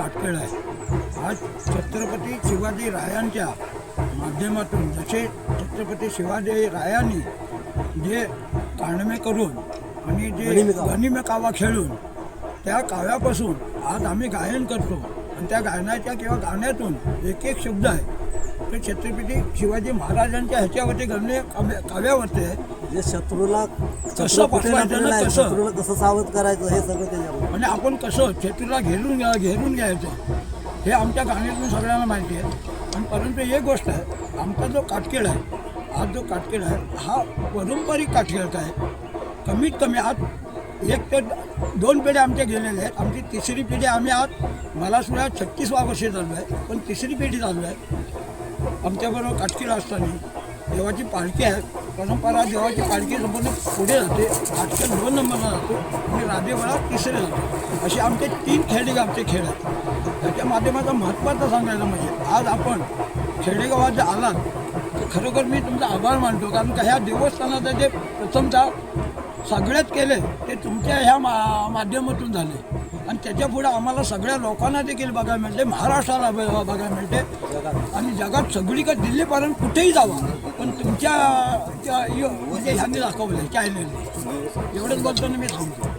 काटकेळ आहे. आज छत्रपती शिवाजी रायांच्या माध्यमातून जसे छत्रपती शिवाजी रायांनी जे काळमे करून आणि जे गनिमे कावा खेळून त्या काव्यापासून आज आम्ही गायन करतो आणि त्या गायनाच्या किंवा गाण्यातून एक एक शब्द आहे ते छत्रपती शिवाजी महाराजांच्या ह्याच्यावरती गणने काव्यावरती आहे. जे शत्रूला कसं पटवायचं ना कसं शत्रूला कसं सावध करायचं हे सगळं त्याच्यावर. आणि आपण कसं शत्रूला घेरून घ्यायचं हे आमच्या गाण्यातून सगळ्यांना माहिती आहे. आणि परंतु एक गोष्ट आहे, आमचा जो काटकेळ आहे, आज जो काटकेळ आहे हा पारंपरिक काटकेळ काय कमीत कमी आज 1 ते 2 पिढ्या आमच्या गेलेल्या आहेत. आमची तिसरी पिढी आम्ही आज मला सुद्धा 36वा वर्ष चालू आहे, पण तिसरी पिढी चालू आहे. आमच्याबरोबर काटकेळ असताना देवाची पालखी आहे. परंपरा देवाची पालखी संपूर्ण पुढे जाते, काटकेळ 2 नंबरला जातो आणि राधेवाडा तिसरे जातो. असे आमचे 3 खेडेगावचे खेळ आहेत. त्याच्या माध्यमाचं महत्त्वाचं सांगायचं म्हणजे आज आपण खेडेगावात जर आलात तर खरोखर मी तुमचा आभार मानतो. कारण का ह्या देवस्थानाचं जे प्रथमतः सगळ्यात केले ते तुमच्या ह्या माध्यमातून झाले आणि त्याच्या पुढे आम्हाला सगळ्या लोकांना देखील बघायला मिळते, महाराष्ट्राला बघायला मिळते आणि जगात सगळीकडे दिल्लीपर्यंत कुठेही जावं पण तुमच्या म्हणजे ह्यांनी दाखवलं चॅनलने. एवढंच बोलताना मी थांबतो.